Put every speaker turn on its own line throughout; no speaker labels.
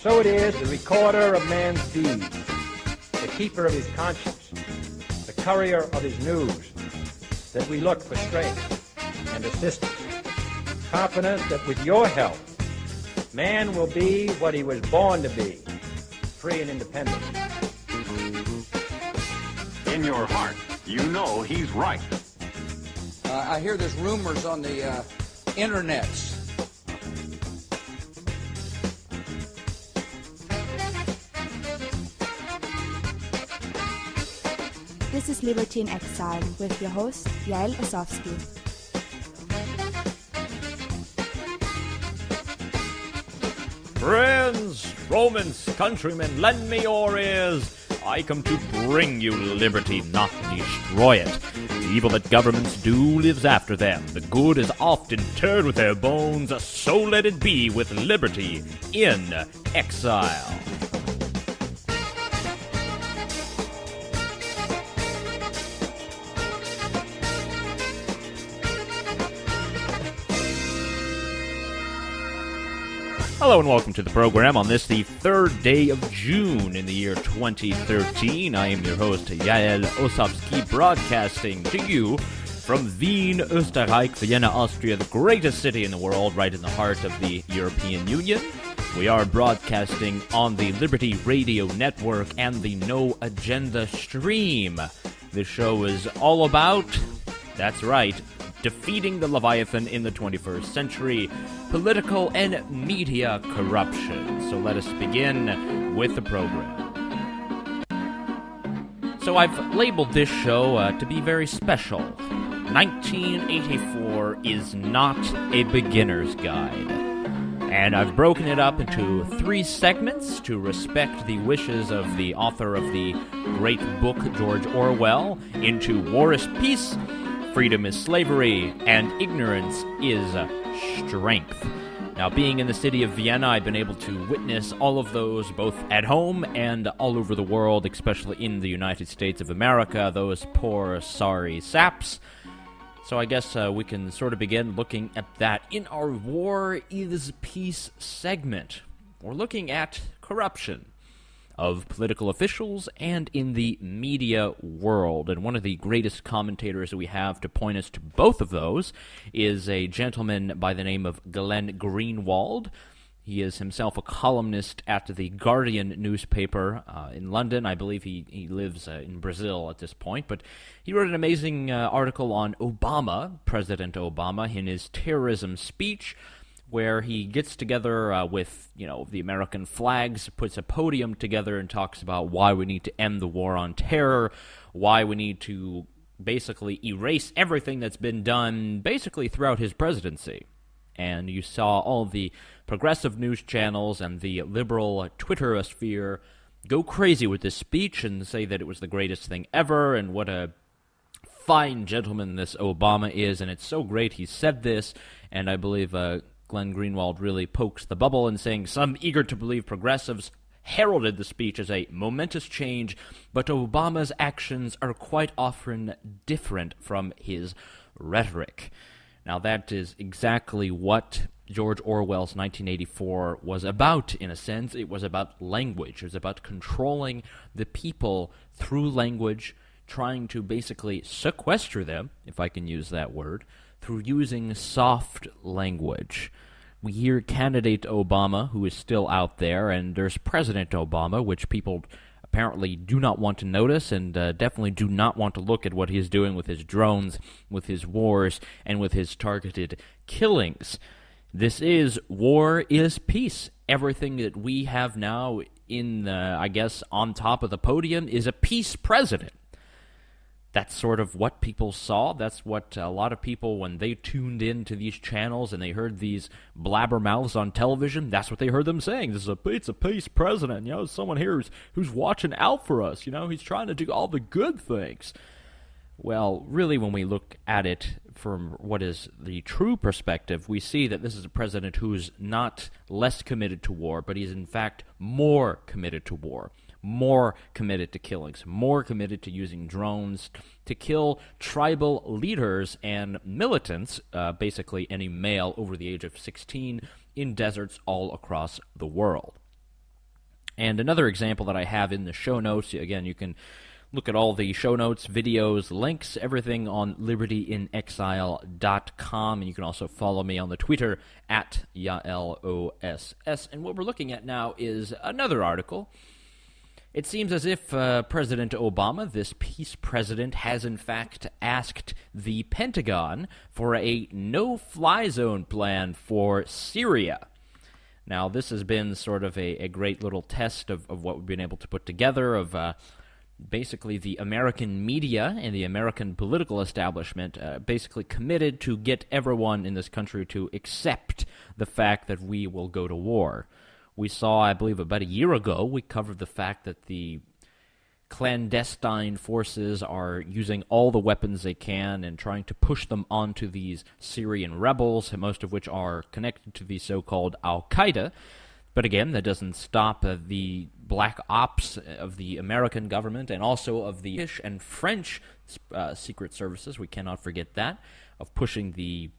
So it is the recorder of man's deeds, the keeper of his conscience, the courier of his news, that we look for strength and assistance, confident that with your help, man will be what he was born to be, free and independent.
In your heart, you know he's right.
I hear there's rumors on the internets.
This is Liberty in Exile with your host, Yael Osofsky.
Friends, Romans, countrymen, lend me your ears. I come to bring you liberty, not destroy it. The evil that governments do lives after them. The good is often interred with their bones, so let it be with liberty in exile. Hello and welcome to the program on this, the third day of June in the year 2013. I am your host, Yael Osofsky, broadcasting to you from Wien, Österreich, Vienna, Austria, the greatest city in the world, right in the heart of the European Union. We are broadcasting on the Liberty Radio Network and the No Agenda stream. This show is all about, that's right, defeating the Leviathan in the 21st century, political and media corruption. So let us begin with the program. So I've labeled this show to be very special. 1984 is not a beginner's guide. And I've broken it up into 3 segments to respect the wishes of the author of the great book, George Orwell, into War is Peace, Freedom is Slavery, and Ignorance is Strength. Now, being in the city of Vienna, I've been able to witness all of those both at home and all over the world, especially in the United States of America, those poor, sorry saps. So I guess we can sort of begin looking at that in our War is Peace segment. We're looking at corruption of political officials and in the media world. And one of the greatest commentators that we have to point us to both of those is a gentleman by the name of Glenn Greenwald. He is himself a columnist at the Guardian newspaper in London. I believe he lives in Brazil at this point. But he wrote an amazing article on Obama, President Obama, in his terrorism speech, where he gets together with, the American flags, puts a podium together and talks about why we need to end the war on terror, why we need to basically erase everything that's been done basically throughout his presidency. And you saw all the progressive news channels and the liberal Twitterosphere go crazy with this speech and say that it was the greatest thing ever and what a fine gentleman this Obama is, and it's so great he said this, and I believe Glenn Greenwald really pokes the bubble in saying some eager-to-believe progressives heralded the speech as a momentous change, but Obama's actions are quite often different from his rhetoric. Now, that is exactly what George Orwell's 1984 was about, in a sense. It was about language. It was about controlling the people through language, trying to basically sequester them, if I can use that word, through using soft language. We hear candidate Obama, who is still out there, and there's President Obama, which people apparently do not want to notice and definitely do not want to look at what he's doing with his drones, with his wars, and with his targeted killings. This is War is Peace. Everything that we have now on top of the podium is a peace president. That's sort of what people saw. That's what a lot of people, when they tuned in to these channels and they heard these blabbermouths on television, that's what they heard them saying. It's a peace president. Someone here who's watching out for us. He's trying to do all the good things. Well, really, when we look at it from what is the true perspective, we see that this is a president who's not less committed to war, but he's in fact more committed to war. More committed to killings, more committed to using drones to kill tribal leaders and militants, basically any male over the age of 16, in deserts all across the world. And another example that I have in the show notes, again, you can look at all the show notes, videos, links, everything on libertyinexile.com, and you can also follow me on the Twitter at YaelOSS. And what we're looking at now is another article. It seems as if President Obama, this peace president, has in fact asked the Pentagon for a no-fly zone plan for Syria. Now, this has been sort of a great little test of what we've been able to put together, of basically the American media and the American political establishment basically committed to get everyone in this country to accept the fact that we will go to war. We saw, I believe, about a year ago, we covered the fact that the clandestine forces are using all the weapons they can and trying to push them onto these Syrian rebels, most of which are connected to the so-called Al-Qaeda. But again, that doesn't stop the black ops of the American government and also of the British and French secret services, we cannot forget that, of pushing the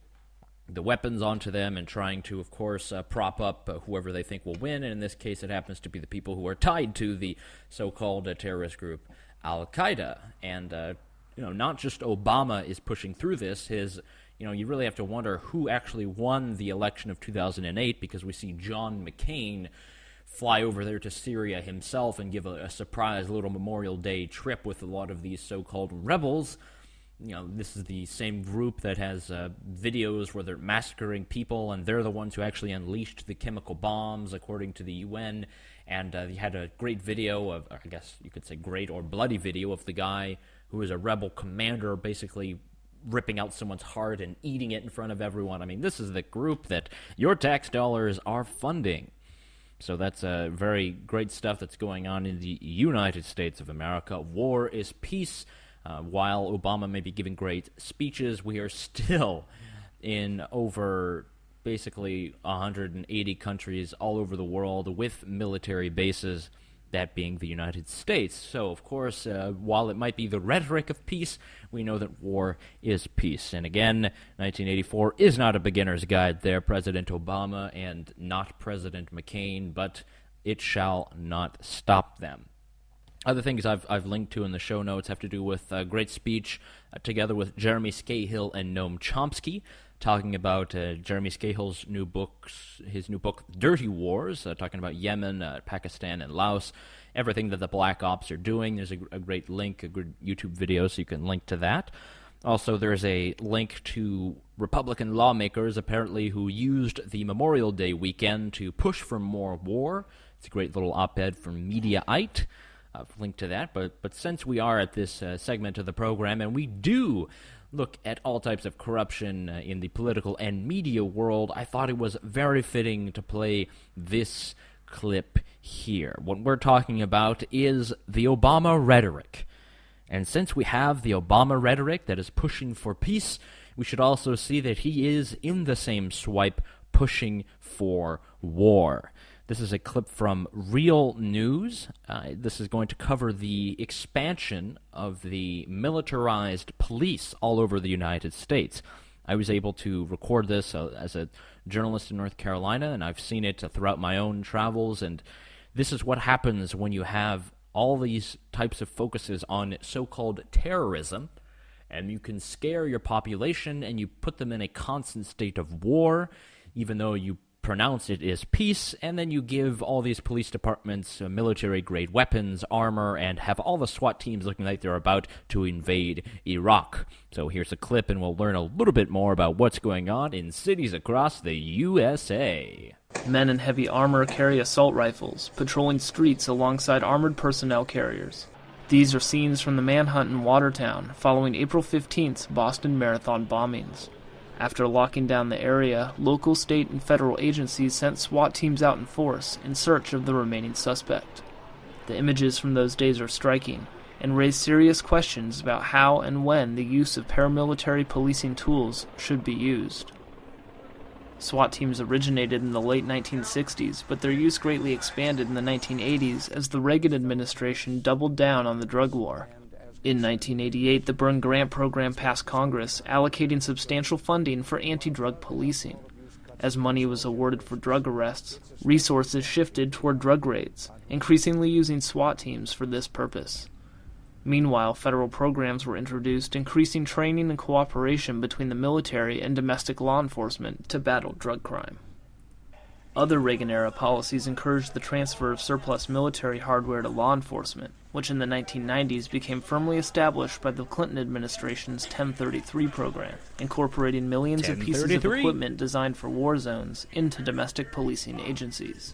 weapons onto them and trying to, of course, prop up whoever they think will win. And in this case, it happens to be the people who are tied to the so-called terrorist group Al-Qaeda. And, not just Obama is pushing through this. You really have to wonder who actually won the election of 2008, because we see John McCain fly over there to Syria himself and give a surprise little Memorial Day trip with a lot of these so-called rebels. This is the same group that has videos where they're massacring people, and they're the ones who actually unleashed the chemical bombs, according to the UN. And he had a great video of, I guess you could say great or bloody video, of the guy who is a rebel commander basically ripping out someone's heart and eating it in front of everyone. I mean, this is the group that your tax dollars are funding. So that's very great stuff that's going on in the United States of America. War is peace. While Obama may be giving great speeches, we are still in over basically 180 countries all over the world with military bases, that being the United States. So, of course, while it might be the rhetoric of peace, we know that war is peace. And again, 1984 is not a beginner's guide there, President Obama, and not President McCain, but it shall not stop them. Other things I've linked to in the show notes have to do with a great speech together with Jeremy Scahill and Noam Chomsky, talking about Jeremy Scahill's his new book, Dirty Wars, talking about Yemen, Pakistan, and Laos, everything that the Black Ops are doing. There's a great link, a good YouTube video, so you can link to that. Also, there's a link to Republican lawmakers, apparently, who used the Memorial Day weekend to push for more war. It's a great little op-ed from Mediaite. I've linked to that, but since we are at this segment of the program, and we do look at all types of corruption in the political and media world, I thought it was very fitting to play this clip here. What we're talking about is the Obama rhetoric. And since we have the Obama rhetoric that is pushing for peace, we should also see that he is in the same swipe pushing for war. This is a clip from Real News. This is going to cover the expansion of the militarized police all over the United States. I was able to record this as a journalist in North Carolina, and I've seen it throughout my own travels, and this is what happens when you have all these types of focuses on so-called terrorism, and you can scare your population, and you put them in a constant state of war, even though you pronounce it as peace, and then you give all these police departments military-grade weapons, armor, and have all the SWAT teams looking like they're about to invade Iraq. So here's a clip, and we'll learn a little bit more about what's going on in cities across the USA.
Men in heavy armor carry assault rifles, patrolling streets alongside armored personnel carriers. These are scenes from the manhunt in Watertown following April 15th's Boston Marathon bombings. After locking down the area, local, state, and federal agencies sent SWAT teams out in force in search of the remaining suspect. The images from those days are striking and raise serious questions about how and when the use of paramilitary policing tools should be used. SWAT teams originated in the late 1960s, but their use greatly expanded in the 1980s as the Reagan administration doubled down on the drug war. In 1988, the Byrne Grant program passed Congress, allocating substantial funding for anti-drug policing. As money was awarded for drug arrests, resources shifted toward drug raids, increasingly using SWAT teams for this purpose. Meanwhile, federal programs were introduced, increasing training and cooperation between the military and domestic law enforcement to battle drug crime. Other Reagan-era policies encouraged the transfer of surplus military hardware to law enforcement, which in the 1990s became firmly established by the Clinton administration's 1033 program, incorporating millions of pieces of equipment designed for war zones into domestic policing agencies.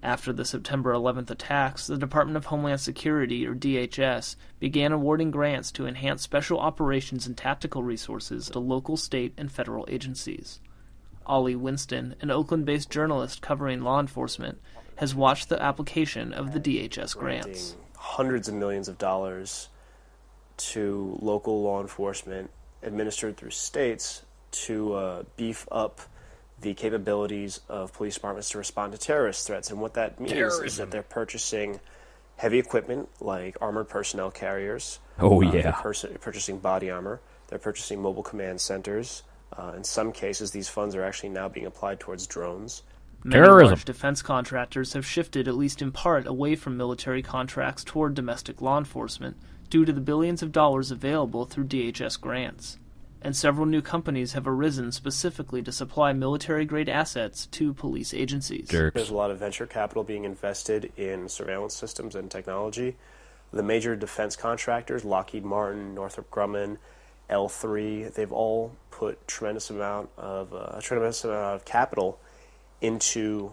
After the September 11th attacks, the Department of Homeland Security, or DHS, began awarding grants to enhance special operations and tactical resources to local, state, and federal agencies. Ollie Winston, an Oakland-based journalist covering law enforcement, has watched the application of the DHS grants.
Hundreds of millions of dollars to local law enforcement administered through states to beef up the capabilities of police departments to respond to terrorist threats. And what that means is that they're purchasing heavy equipment like armored personnel carriers. They're purchasing body armor. They're purchasing mobile command centers. In some cases, these funds are actually now being applied towards drones.
Many large defense contractors have shifted, at least in part, away from military contracts toward domestic law enforcement due to the billions of dollars available through DHS grants. And several new companies have arisen specifically to supply military-grade assets to police agencies.
There's a lot of venture capital being invested in surveillance systems and technology. The major defense contractors, Lockheed Martin, Northrop Grumman, L3, they've all put a tremendous amount of capital into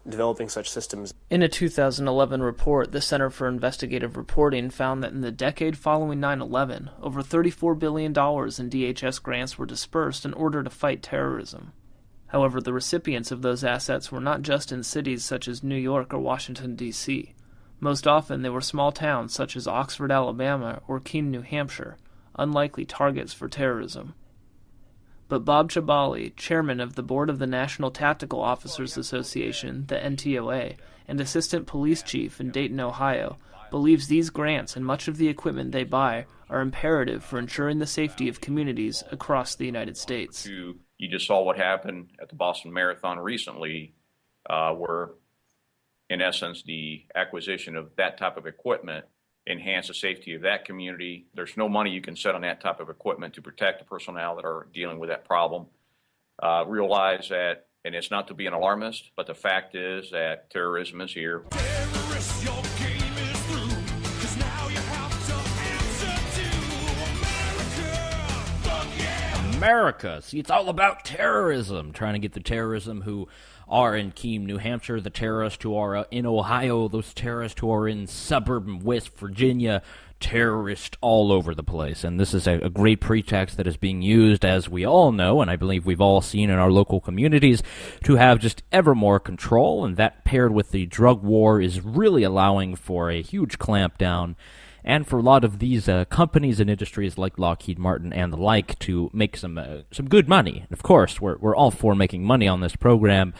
developing such systems.
In a 2011 report, the Center for Investigative Reporting found that in the decade following 9/11, over $34 billion in DHS grants were dispersed in order to fight terrorism. However, the recipients of those assets were not just in cities such as New York or Washington, D.C. Most often, they were small towns such as Oxford, Alabama, or Keene, New Hampshire, unlikely targets for terrorism. But Bob Chabali, chairman of the board of the National Tactical Officers Association, the NTOA, and assistant police chief in Dayton, Ohio, believes these grants and much of the equipment they buy are imperative for ensuring the safety of communities across the United States.
You just saw what happened at the Boston Marathon recently, where, in essence, the acquisition of that type of equipment enhance the safety of that community. There's no money you can set on that type of equipment to protect the personnel that are dealing with that problem. Realize that, and it's not to be an alarmist, but the fact is that terrorism is here.
Terrorists, your game is through, 'cause now you have to answer to America. Fuck yeah!
America. See, it's all about terrorism, trying to get the terrorism who are in Keene, New Hampshire, the terrorists who are in Ohio, those terrorists who are in suburban West Virginia, terrorists all over the place. And this is a great pretext that is being used, as we all know, and I believe we've all seen in our local communities, to have just ever more control, and that paired with the drug war is really allowing for a huge clampdown, and for a lot of these companies and industries like Lockheed Martin and the like to make some good money. And of course, we're all for making money on this program.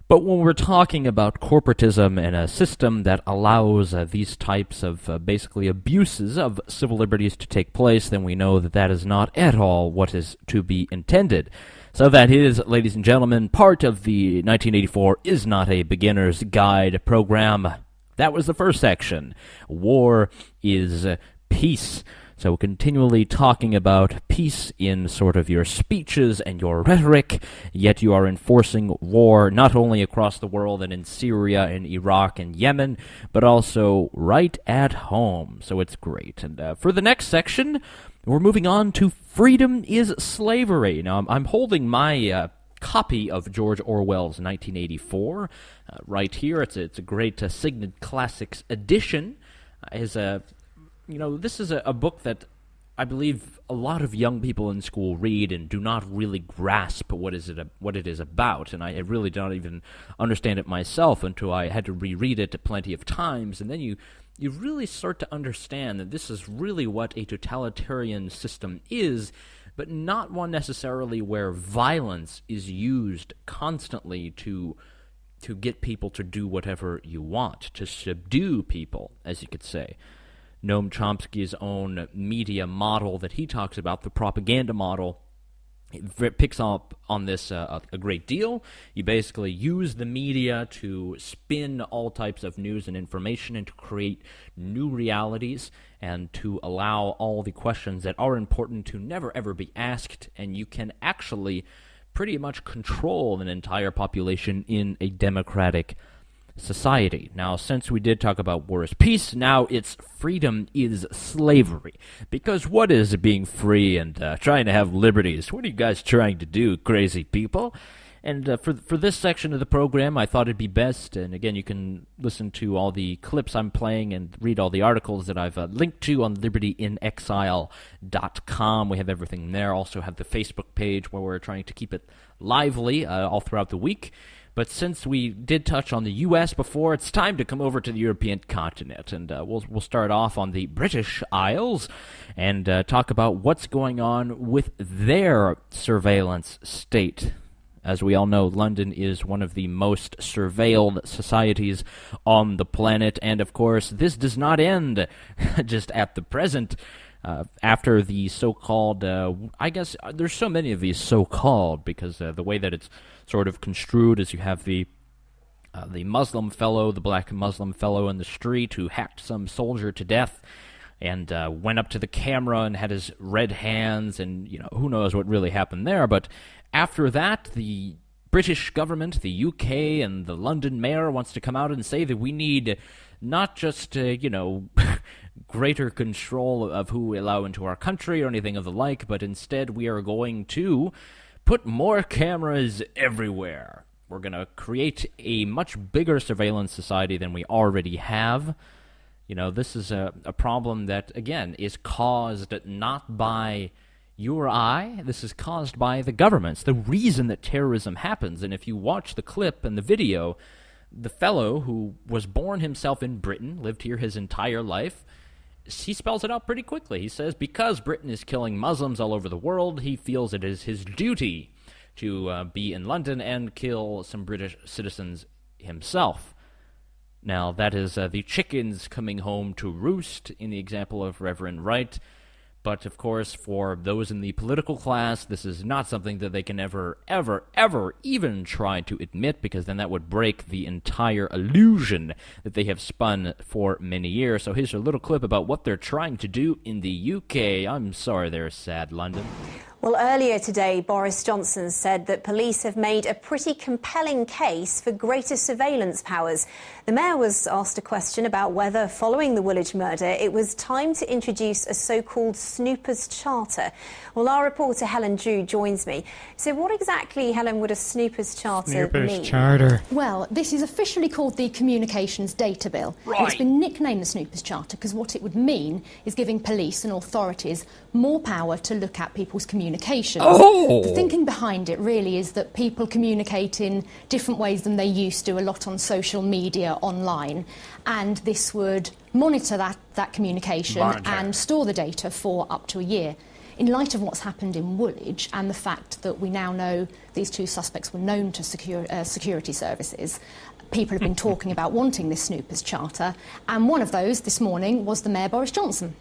But when we're talking about corporatism and a system that allows these types of basically abuses of civil liberties to take place, then we know that that is not at all what is to be intended. So that is, ladies and gentlemen, part of the 1984 Is Not a Beginner's Guide program. That was the first section. War is peace. So continually talking about peace in sort of your speeches and your rhetoric, yet you are enforcing war not only across the world and in Syria and Iraq and Yemen, but also right at home. So it's great. And for the next section, we're moving on to Freedom is Slavery. Now, I'm holding my copy of George Orwell's 1984 right here. It's a great Signet Classics edition. This is a book that I believe a lot of young people in school read and do not really grasp what it is about, and I really don't even understand it myself until I had to reread it plenty of times, and then you really start to understand that this is really what a totalitarian system is, but not one necessarily where violence is used constantly to get people to do whatever you want, to subdue people, as you could say. Noam Chomsky's own media model that he talks about, the propaganda model, It picks up on this a great deal. You basically use the media to spin all types of news and information and to create new realities and to allow all the questions that are important to never ever be asked, and you can actually pretty much control an entire population in a democratic society. Now, since we did talk about war is peace, now it's freedom is slavery. Because what is being free and trying to have liberties? What are you guys trying to do, crazy people? And for this section of the program, I thought it'd be best, and again, you can listen to all the clips I'm playing and read all the articles that I've linked to on libertyinexile.com. We have everything there. Also have the Facebook page where we're trying to keep it lively all throughout the week. But since we did touch on the U.S. before, it's time to come over to the European continent. And we'll start off on the British Isles and talk about what's going on with their surveillance state. As we all know, London is one of the most surveilled societies on the planet. And, of course, this does not end just at the present. After the so-called, I guess there's so many of these so-called because the way that it's sort of construed is you have the Muslim fellow, the black Muslim fellow in the street who hacked some soldier to death and went up to the camera and had his red hands, and who knows what really happened there. But after that, the British government, the UK, and the London mayor wants to come out and say that we need not just, greater control of who we allow into our country or anything of the like, but instead we are going to put more cameras everywhere. We're going to create a much bigger surveillance society than we already have. This is a problem that, again, is caused not by you or I. This is caused by the governments. The reason that terrorism happens, and if you watch the clip and the video, the fellow who was born himself in Britain, lived here his entire life, he spells it out pretty quickly. He says because Britain is killing Muslims all over the world, he feels it is his duty to be in London and kill some British citizens himself. Now, that is the chickens coming home to roost in the example of Reverend Wright. But, of course, for those in the political class, this is not something that they can ever even try to admit, because then that would break the entire illusion that they have spun for many years. So here's a little clip about what they're trying to do in the UK. I'm sorry they're sad, London.
Well, earlier today, Boris Johnson said that police have made a pretty compelling case for greater surveillance powers. The mayor was asked a question about whether, following the Woolwich murder, it was time to introduce a so-called Snoopers Charter. Well, our reporter Helen Drew joins me. So what exactly, Helen, would a Snoopers Charter mean?
Charter.
Well, this is officially called the Communications Data Bill.
Right.
It's been nicknamed the Snoopers Charter because what it would mean is giving police and authorities more power to look at people's communications.
Oh.
The thinking behind it really is that people communicate in different ways than they used to, a lot on social media, online, and this would monitor that communication and store the data for up to a year. In light of what's happened in Woolwich and the fact that we now know these two suspects were known to security services, people have been talking about wanting this Snoopers Charter, and one of those this morning was the Mayor Boris Johnson.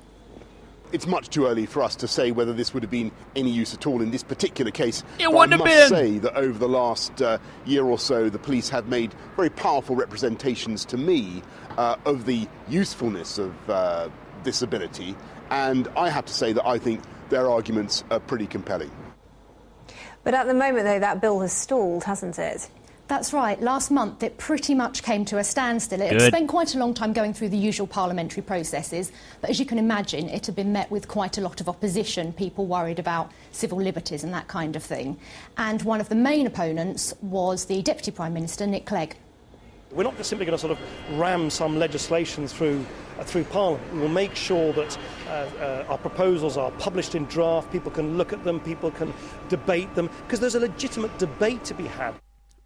It's much too early for us to say whether this would have been any use at all in this particular case.
It wouldn't have been.
I must say that over the last year or so, the police have made very powerful representations to me of the usefulness of this ability, and I have to say that I think their arguments are pretty compelling.
But at the moment, though, that bill has stalled, hasn't it?
That's right. Last month it pretty much came to a standstill. It had spent quite a long time going through the usual parliamentary processes, but as you can imagine, it had been met with quite a lot of opposition, people worried about civil liberties and that kind of thing. And one of the main opponents was the Deputy Prime Minister, Nick Clegg.
We're not just simply going to sort of ram some legislation through Parliament. We will make sure that our proposals are published in draft, people can look at them, people can debate them, because there's a legitimate debate to be had.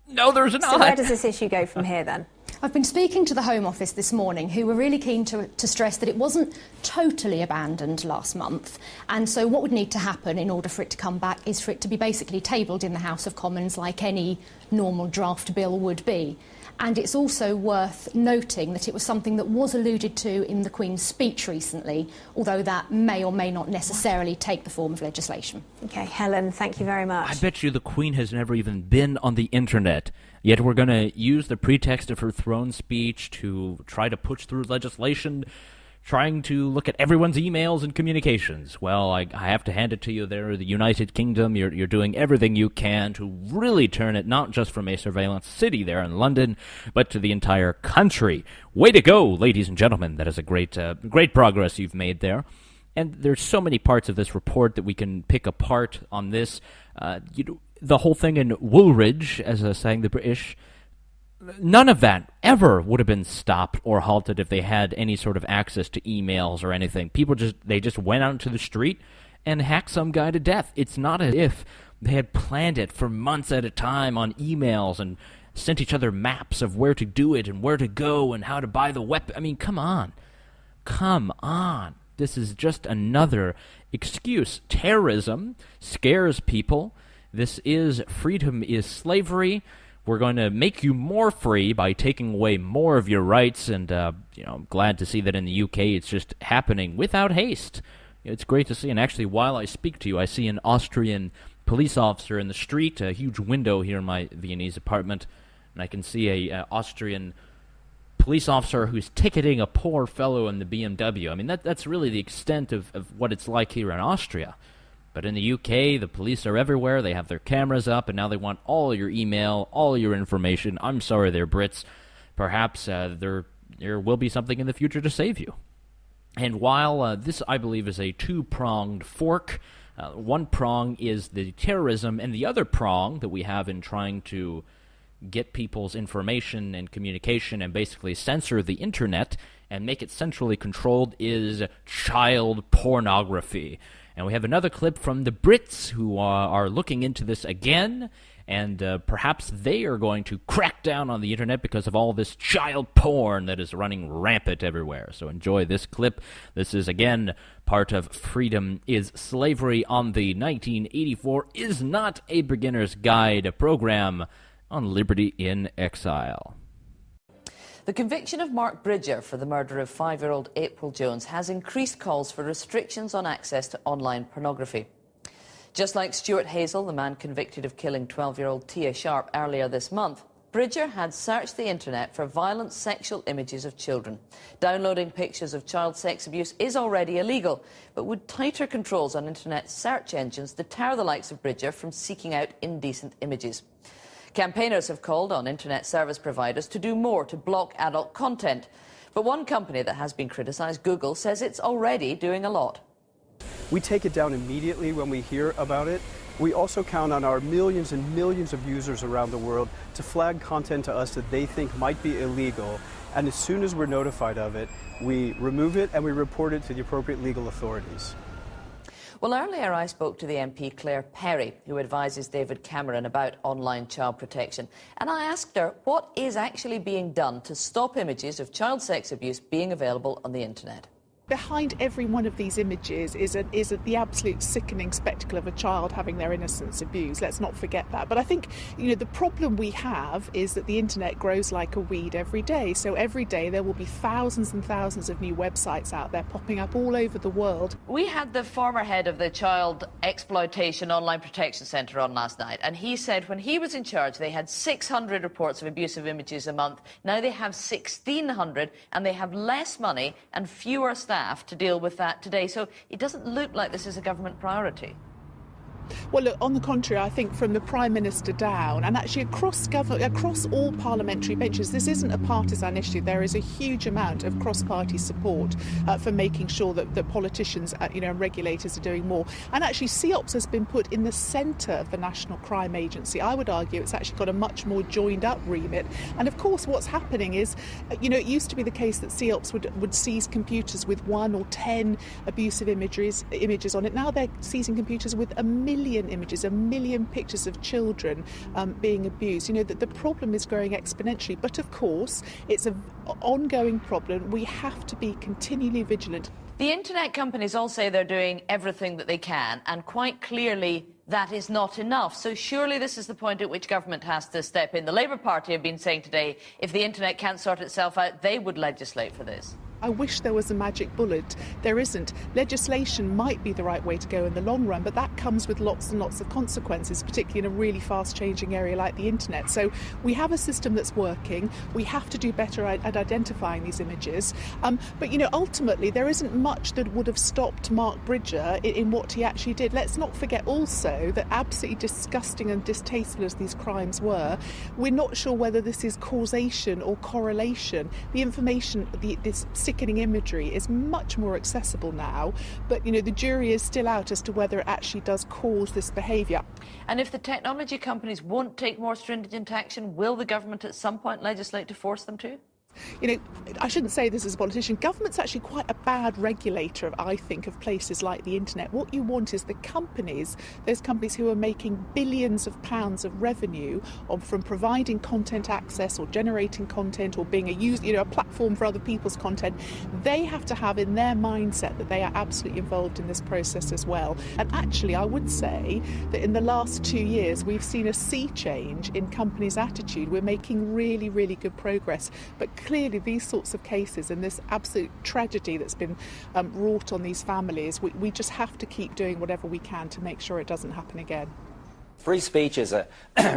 No, there's not.
So where does this issue go from here, then?
I've been speaking to the Home Office this morning, who were really keen to stress that it wasn't totally abandoned last month. And so what would need to happen in order for it to come back is for it to be basically tabled in the House of Commons like any normal draft bill would be. And it's also worth noting that it was something that was alluded to in the Queen's speech recently, although that may or may not necessarily take the form of legislation.
Okay, Helen, thank you very much.
I bet you the Queen has never even been on the internet, yet we're going to use the pretext of her throne speech to try to push through legislation trying to look at everyone's emails and communications. Well, I have to hand it to you there, the United Kingdom. You're doing everything you can to really turn it not just from a surveillance city there in London, but to the entire country. Way to go, ladies and gentlemen. That is a great progress you've made there. And there's so many parts of this report that we can pick apart on this. The whole thing in Woolwich, as saying the British, none of that ever would have been stopped or halted if they had any sort of access to emails or anything. People just went out into the street and hacked some guy to death. It's not as if they had planned it for months at a time on emails and sent each other maps of where to do it and where to go and how to buy the weapon. I mean, come on. Come on. This is just another excuse. Terrorism scares people. This is freedom is slavery. We're going to make you more free by taking away more of your rights, and I'm glad to see that in the UK it's just happening without haste. It's great to see, and actually while I speak to you, I see an Austrian police officer in the street, a huge window here in my Viennese apartment, and I can see a Austrian police officer who's ticketing a poor fellow in the BMW. I mean, that's really the extent of what it's like here in Austria. But in the UK, the police are everywhere. They have their cameras up, and now they want all your email, all your information. I'm sorry they're Brits. Perhaps there will be something in the future to save you. And while this, I believe, is a two-pronged fork, one prong is the terrorism, and the other prong that we have in trying to get people's information and communication and basically censor the internet and make it centrally controlled is child pornography. And we have another clip from the Brits who are looking into this again, and perhaps they are going to crack down on the internet because of all this child porn that is running rampant everywhere. So enjoy this clip. This is, again, part of Freedom is Slavery on the 1984 Is Not a Beginner's Guide program on Liberty in Exile.
The conviction of Mark Bridger for the murder of 5-year-old April Jones has increased calls for restrictions on access to online pornography. Just like Stuart Hazel, the man convicted of killing 12-year-old Tia Sharp earlier this month, Bridger had searched the internet for violent sexual images of children. Downloading pictures of child sex abuse is already illegal, but would tighter controls on internet search engines deter the likes of Bridger from seeking out indecent images? Campaigners have called on internet service providers to do more to block adult content. But one company that has been criticised, Google, says it's already doing a lot.
We take it down immediately when we hear about it. We also count on our millions and millions of users around the world to flag content to us that they think might be illegal. And as soon as we're notified of it, we remove it and we report it to the appropriate legal authorities.
Well, earlier I spoke to the MP Claire Perry, who advises David Cameron about online child protection. And I asked her what is actually being done to stop images of child sex abuse being available on the internet.
Behind every one of these images is the absolute sickening spectacle of a child having their innocence abused. Let's not forget that. But I think, the problem we have is that the internet grows like a weed every day. So every day there will be thousands and thousands of new websites out there popping up all over the world.
We had the former head of the Child Exploitation Online Protection Centre on last night, and he said when he was in charge they had 600 reports of abusive images a month. Now they have 1,600, and they have less money and fewer staff to deal with that today. So it doesn't look like this is a government priority.
Well, look, on the contrary, I think from the Prime Minister down, and actually across all parliamentary benches, this isn't a partisan issue. There is a huge amount of cross-party support for making sure that politicians, and regulators are doing more. And actually, CEOPS has been put in the centre of the National Crime Agency. I would argue it's actually got a much more joined-up remit. And of course, what's happening is, it used to be the case that CEOPS would seize computers with 1 or 10 abusive images on it. Now they're seizing computers with a million images, a million pictures of children being abused. The problem is growing exponentially, but of course it's an ongoing problem. We have to be continually vigilant.
The internet companies all say they're doing everything that they can, and quite clearly that is not enough. So surely this is the point at which government has to step in. The Labour Party have been saying today if the internet can't sort itself out, they would legislate for this.
I wish there was a magic bullet. There isn't. Legislation might be the right way to go in the long run, but that comes with lots and lots of consequences, particularly in a really fast-changing area like the internet. So we have a system that's working. We have to do better at identifying these images. But, you know, ultimately there isn't much that would have stopped Mark Bridger in what he actually did. Let's not forget also that absolutely disgusting and distasteful as these crimes were, we're not sure whether this is causation or correlation. The information, this sickening imagery is much more accessible now, but, you know, the jury is still out as to whether it actually does cause this behaviour.
And if the technology companies won't take more stringent action, will the government at some point legislate to force them to?
You know, I shouldn't say this as a politician. Government's actually quite a bad regulator, I think, of places like the internet. What you want is the companies, those companies who are making billions of pounds of revenue from providing content access or generating content or being a platform for other people's content. They have to have in their mindset that they are absolutely involved in this process as well. And actually, I would say that in the last 2 years, we've seen a sea change in companies' attitude. We're making really, really good progress. But clearly these sorts of cases and this absolute tragedy that's been wrought on these families, we just have to keep doing whatever we can to make sure it doesn't happen again.
Free speech is a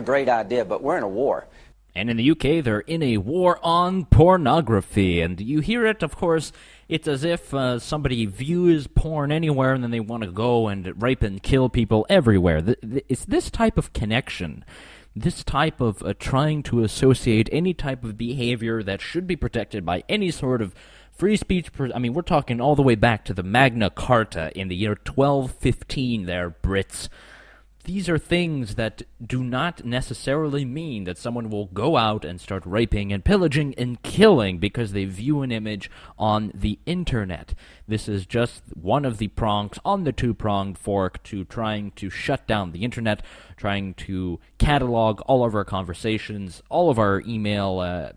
great idea, but we're in a war.
And in the UK, they're in a war on pornography. And you hear it, of course, it's as if somebody views porn anywhere and then they want to go and rape and kill people everywhere. It's this type of connection, this type of trying to associate any type of behavior that should be protected by any sort of free speech. I mean, we're talking all the way back to the Magna Carta in the year 1215 there, Brits. These are things that do not necessarily mean that someone will go out and start raping and pillaging and killing because they view an image on the internet. This is just one of the prongs on the two-pronged fork to trying to shut down the internet, trying to catalog all of our conversations, all of our email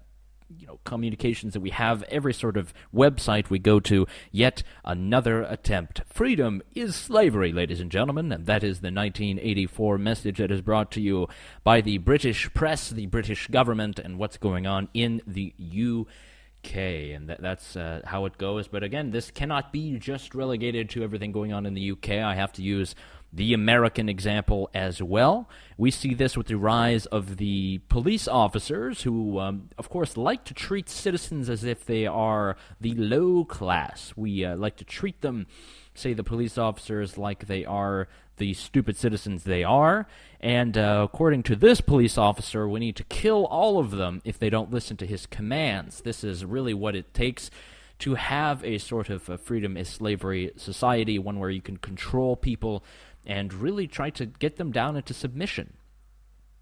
communications that we have, every sort of website we go to. Yet another attempt. Freedom is slavery, ladies and gentlemen, and that is the 1984 message that is brought to you by the British press, the British government, and what's going on in the UK. And that's how it goes. But again, this cannot be just relegated to everything going on in the UK. I have to use the American example as well. We see this with the rise of the police officers who, of course, like to treat citizens as if they are the low class. We like to treat them, say the police officers, like they are the stupid citizens they are. And according to this police officer, we need to kill all of them if they don't listen to his commands. This is really what it takes to have a sort of a freedom is slavery society, one where you can control people and really try to get them down into submission.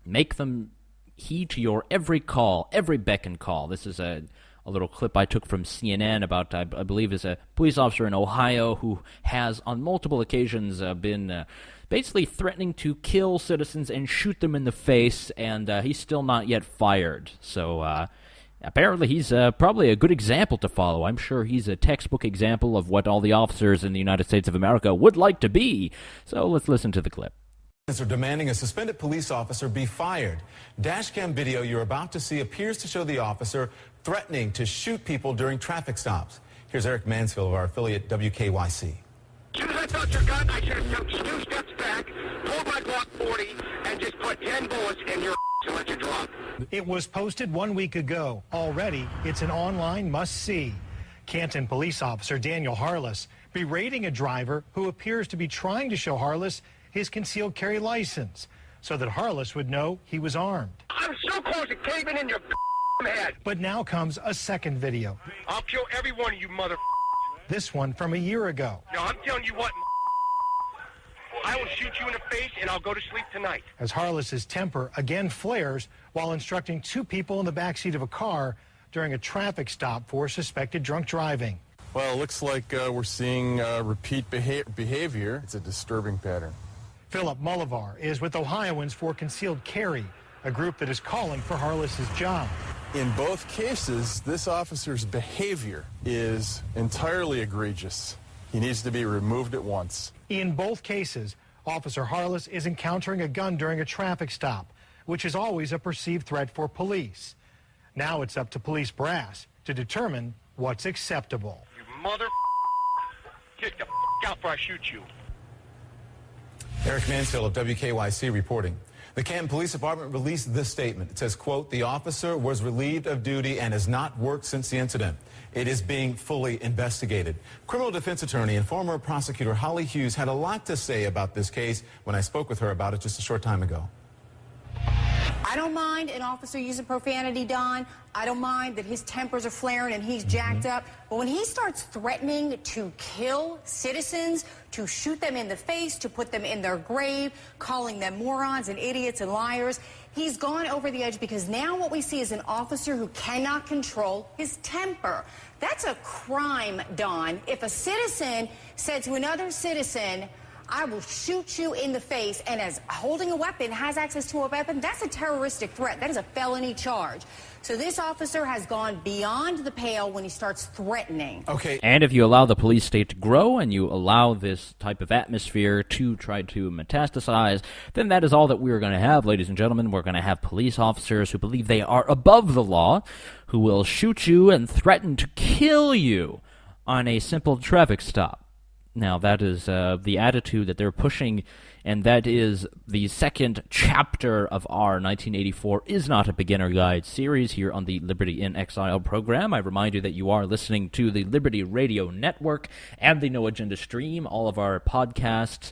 Make them heed to your every call, every beck and call. This is a little clip I took from CNN about, I believe, is a police officer in Ohio who has on multiple occasions been basically threatening to kill citizens and shoot them in the face, and he's still not yet fired. So apparently he's probably a good example to follow. I'm sure he's a textbook example of what all the officers in the United States of America would like to be. So let's listen to the clip.
Are demanding a suspended police officer be fired. Dashcam video you're about to see appears to show the officer threatening to shoot people during traffic stops. Here's Eric Mansfield of our affiliate WKYC.
As soon as I felt your gun, I should have jumped 2 steps back, pulled my Glock 40, and just put 10 bullets in your to let you drop.
It was posted 1 week ago. Already, it's an online must-see. Canton police officer Daniel Harless berating a driver who appears to be trying to show Harless his concealed carry license so that Harless would know he was armed.
I'm so close to caving in your head.
But now comes a second video.
I'll kill every one of you mother.
This one from a year ago.
No, I'm telling you what, I will shoot you in the face and I'll go to sleep tonight.
As Harless's temper again flares while instructing 2 people in the backseat of a car during a traffic stop for suspected drunk driving.
Well, it looks like we're seeing repeat behavior. It's a disturbing pattern.
Philip Mullivar is with Ohioans for Concealed Carry, a group that is calling for Harless's job.
In both cases, this officer's behavior is entirely egregious. He needs to be removed at once.
In both cases, Officer Harless is encountering a gun during a traffic stop, which is always a perceived threat for police. Now it's up to police brass to determine what's acceptable.
You mother... Get the out before I shoot you.
Eric Mansfield of WKYC reporting. The Canton Police Department released this statement. It says, quote, the officer was relieved of duty and has not worked since the incident. It is being fully investigated. Criminal defense attorney and former prosecutor Holly Hughes had a lot to say about this case when I spoke with her about it just a short time ago.
I don't mind an officer using profanity, Don. I don't mind that his tempers are flaring and he's jacked up. But when he starts threatening to kill citizens, to shoot them in the face, to put them in their grave, calling them morons and idiots and liars, he's gone over the edge, because now what we see is an officer who cannot control his temper. That's a crime, Don. If a citizen said to another citizen, I will shoot you in the face, and as holding a weapon, has access to a weapon, that's a terroristic threat. That is a felony charge. So this officer has gone beyond the pale when he starts threatening.
Okay. And if you allow the police state to grow and you allow this type of atmosphere to try to metastasize, then that is all that we're going to have, ladies and gentlemen. We're going to have police officers who believe they are above the law, who will shoot you and threaten to kill you on a simple traffic stop. Now, that is the attitude that they're pushing, and that is the second chapter of our 1984 Is Not a Beginner Guide series here on the Liberty in Exile program. I remind you that you are listening to the Liberty Radio Network and the No Agenda stream. All of our podcasts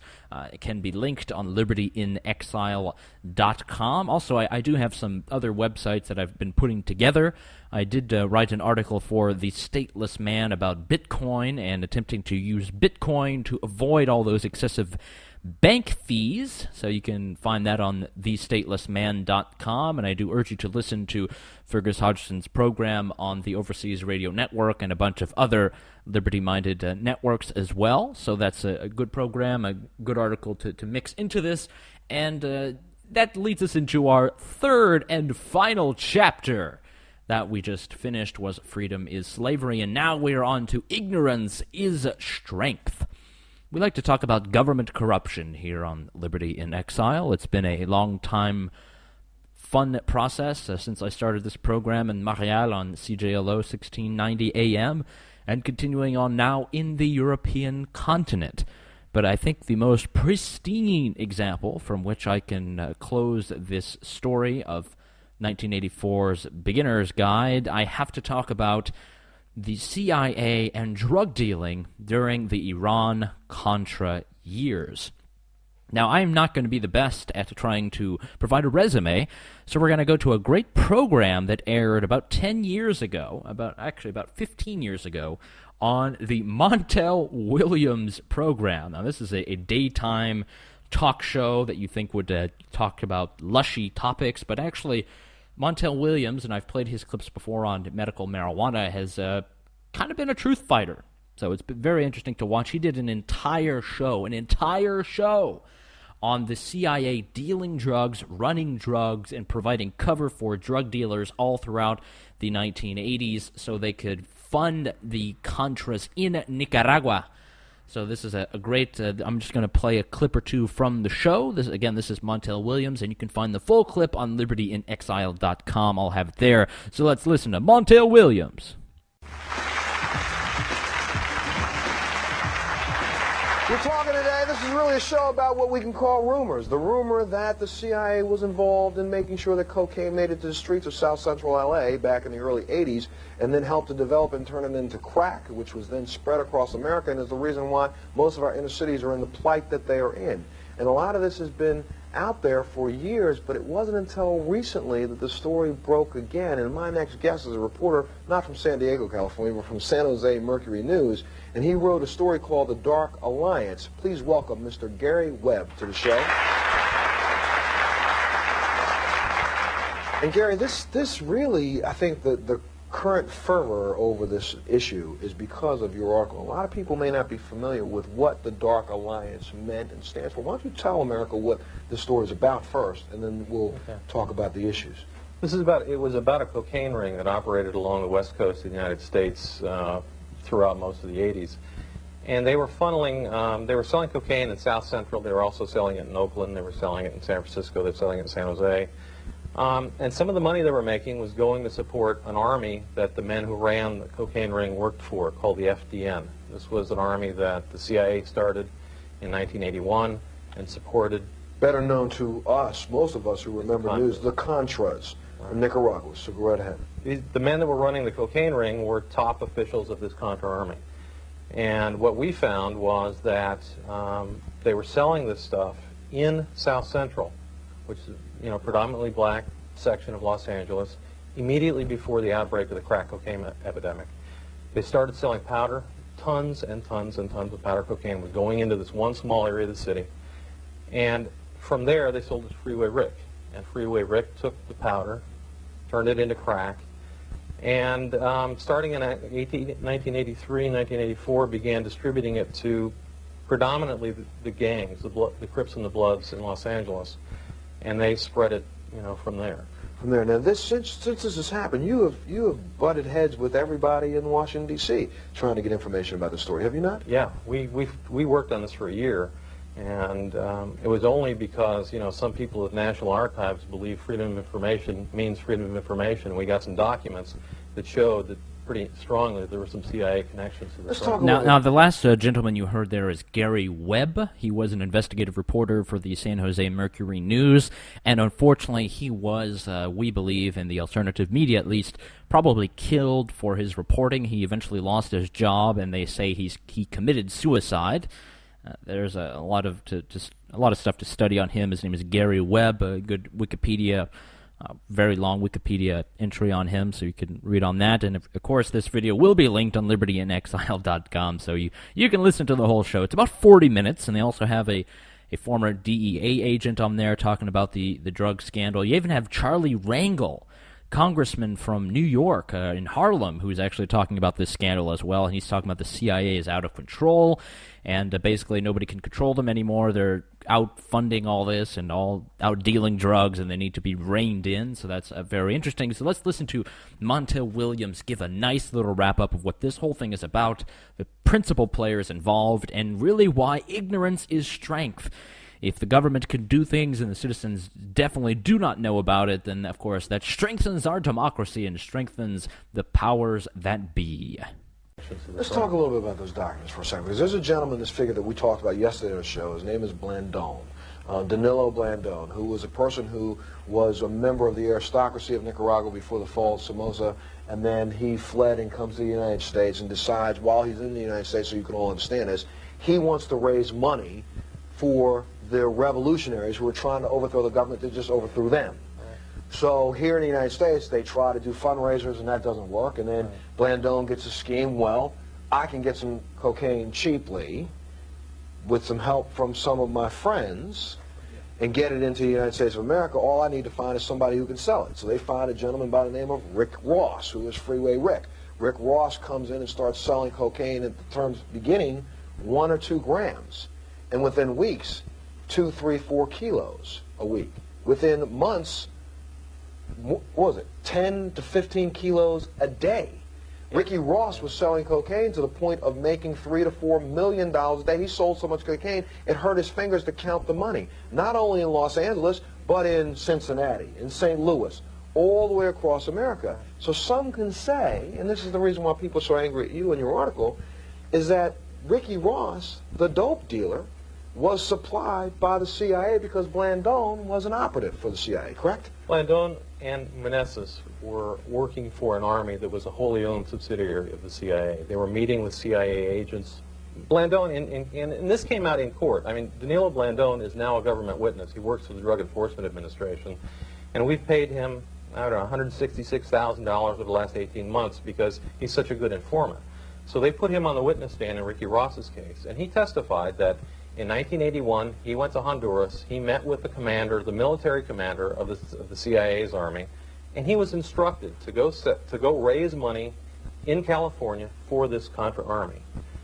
can be linked on libertyinexile.com. Also, I do have some other websites that I've been putting together. I did write an article for The Stateless Man about Bitcoin and attempting to use Bitcoin to avoid all those excessive bank fees, so you can find that on thestatelessman.com, and I do urge you to listen to Fergus Hodgson's program on the Overseas Radio Network and a bunch of other liberty-minded networks as well. So that's a good program, a good article to mix into this, and that leads us into our third and final chapter that we just finished. Was Freedom is Slavery, and now we're on to Ignorance is Strength. We like to talk about government corruption here on Liberty in Exile. It's been a long time fun process since I started this program in Montreal on CJLO 1690 AM and continuing on now in the European continent. But I think the most pristine example from which I can close this story of 1984's Beginner's Guide, I have to talk about the CIA and drug dealing during the Iran-Contra years. Now, I'm not going to be the best at trying to provide a resume, so we're going to go to a great program that aired about 10 years ago, about 15 years ago, on the Montel Williams program. Now, this is a daytime talk show that you think would talk about lushy topics, but actually Montel Williams, and I've played his clips before on medical marijuana, has kind of been a truth fighter. So it's been very interesting to watch. He did an entire show on the CIA dealing drugs, running drugs, and providing cover for drug dealers all throughout the 1980s so they could fund the Contras in Nicaragua. So this is a great, I'm just going to play a clip or two from the show. This is Montel Williams, and you can find the full clip on libertyinexile.com. I'll have it there. So let's listen to Montel Williams.
We're talking today, this is really a show about what we can call rumors. The rumor that the CIA was involved in making sure that cocaine made it to the streets of South Central LA back in the early 80s and then helped to develop and turn it into crack, which was then spread across America and is the reason why most of our inner cities are in the plight that they are in. And a lot of this has been out there for years, but it wasn't until recently that the story broke again. And my next guest is a reporter, not from San Diego, California, but from San Jose Mercury News, and he wrote a story called The Dark Alliance. Please welcome Mr. Gary Webb to the show. And Gary, this really, I think the current fervor over this issue is because of your article. A lot of people may not be familiar with what the Dark Alliance meant and stands for. Why don't you tell America what the story is about first, and then we'll talk about the issues.
It was about a cocaine ring that operated along the west coast of the United States throughout most of the 80s.
And they were funneling, they were selling cocaine in South Central. They were also selling it in Oakland. They were selling it in San Francisco. They were selling it in San Jose. And some of the money they were making was going to support an army that the men who ran the cocaine ring worked for, called the FDN. This was an army that the CIA started in 1981 and supported.
Better known to us, most of us who remember news, the Contras from Nicaragua. So go right ahead.
The men that were running the cocaine ring were top officials of this Contra army. And what we found was that they were selling this stuff in South Central, which is, you know, predominantly black section of Los Angeles, immediately before the outbreak of the crack cocaine epidemic. They started selling powder. Tons and tons and tons of powder cocaine was going into this one small area of the city. And from there, they sold it to Freeway Rick. And Freeway Rick took the powder, turned it into crack, and starting in 1983, 1984, began distributing it to predominantly the gangs, the Crips and the Bloods in Los Angeles. And they spread it, you know, from there.
From there. Now, since this has happened, you have butted heads with everybody in Washington, D.C., trying to get information about the story. Have you not?
Yeah, we worked on this for a year, and it was only because, you know, some people at National Archives believe freedom of information means freedom of information. We got some documents that showed that pretty strongly there were some CIA connections to this.
Now, the last gentleman you heard there is Gary Webb. He was an investigative reporter for the San Jose Mercury News, and unfortunately he was, we believe, in the alternative media at least, probably killed for his reporting. He eventually lost his job, and they say he committed suicide. There's a lot of stuff to study on him. His name is Gary Webb. A good Wikipedia. Very long Wikipedia entry on him, so you can read on that. And, of course, this video will be linked on libertyinexile.com, so you can listen to the whole show. It's about 40 minutes, and they also have a former DEA agent on there talking about the drug scandal. You even have Charlie Rangel, congressman from New York, in Harlem, who's actually talking about this scandal as well, and he's talking about the CIA is out of control, and basically nobody can control them anymore. They're out funding all this and all out dealing drugs, and they need to be reined in, so that's very interesting. So let's listen to Montel Williams give a nice little wrap-up of what this whole thing is about, the principal players involved, and really why ignorance is strength. If the government can do things and the citizens definitely do not know about it, then, of course, that strengthens our democracy and strengthens the powers that be.
Let's talk a little bit about those documents for a second, because there's a gentleman, this figure that we talked about yesterday on the show. His name is Blandón, Danilo Blandón, who was a person who was a member of the aristocracy of Nicaragua before the fall of Somoza, and then he fled and comes to the United States and decides, while he's in the United States, so you can all understand this, he wants to raise money for the revolutionaries who are trying to overthrow the government that just overthrew them. So here in the United States, they try to do fundraisers, and that doesn't work. And then Blandón gets a scheme. Well, I can get some cocaine cheaply with some help from some of my friends and get it into the United States of America. All I need to find is somebody who can sell it. So they find a gentleman by the name of Rick Ross, who is Freeway Rick. Rick Ross comes in and starts selling cocaine at the terms beginning 1 or 2 grams. And within weeks, 2, 3, 4 kilos a week. Within months, what was it, 10 to 15 kilos a day. Ricky Ross was selling cocaine to the point of making $3 to $4 million a day. He sold so much cocaine, it hurt his fingers to count the money. Not only in Los Angeles, but in Cincinnati, in St. Louis, all the way across America. So some can say, and this is the reason why people are so angry at you in your article, is that Ricky Ross, the dope dealer, was supplied by the CIA because Blandón was an operative for the CIA, correct?
Blandón and Meneses were working for an army that was a wholly owned subsidiary of the CIA. They were meeting with CIA agents. Blandón, and this came out in court. I mean, Danilo Blandón is now a government witness. He works for the Drug Enforcement Administration, and we've paid him, I don't know, $166,000 over the last 18 months because he's such a good informant. So they put him on the witness stand in Ricky Ross's case, and he testified that in 1981, he went to Honduras. He met with the commander, the military commander of the CIA's army, and he was instructed to go raise money in California for this Contra army.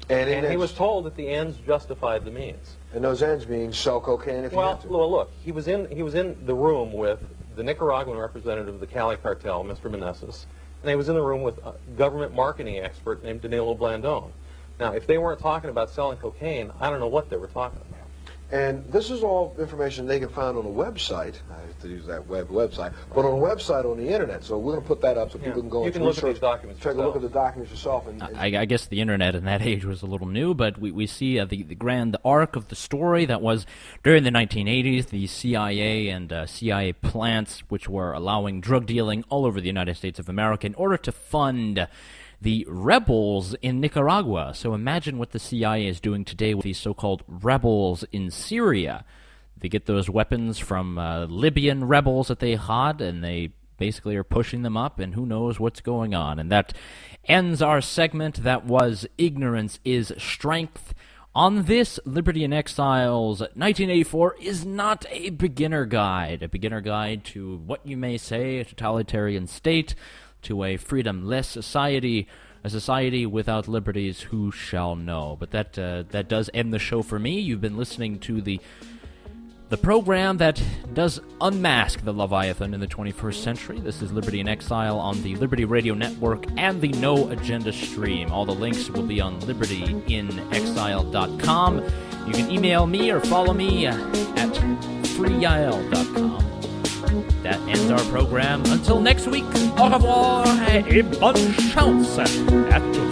And he was told that the ends justified the means.
And those ends being sell cocaine if you have to.
Well, look, he was in the room with the Nicaraguan representative of the Cali cartel, Mr. Meneses, and he was in the room with a government marketing expert named Danilo Blandón. Now, if they weren't talking about selling cocaine, I don't know what they were talking about.
And this is all information they can find on a website. I have to use that website, but on a website on the internet. So we're going to put that up so people can go and
look at these documents.
Take a look at the documents yourself.
I guess the internet in that age was a little new, but we see the grand arc of the story that was during the 1980s, the CIA and CIA plants which were allowing drug dealing all over the United States of America in order to fund the rebels in Nicaragua. So imagine what the CIA is doing today with these so-called rebels in Syria. They get those weapons from Libyan rebels that they had, and they basically are pushing them up, and who knows what's going on. And that ends our segment that was Ignorance is Strength. On this, Liberty in Exile's 1984 is not a beginner guide to what you may say a totalitarian state, to a freedomless society, a society without liberties, who shall know? But that does end the show for me. You've been listening to the program that does unmask the Leviathan in the 21st century. This is Liberty in Exile on the Liberty Radio Network and the No Agenda stream. All the links will be on libertyinexile.com. You can email me or follow me at freeyael.com. That ends our program. Until next week, au revoir et bonne chance à tous.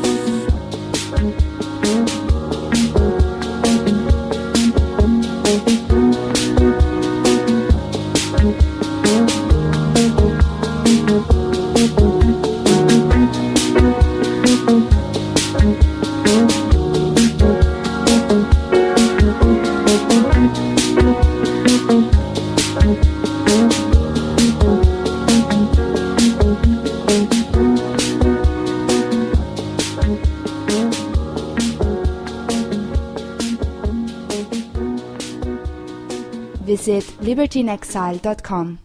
Visit libertyinexile.com.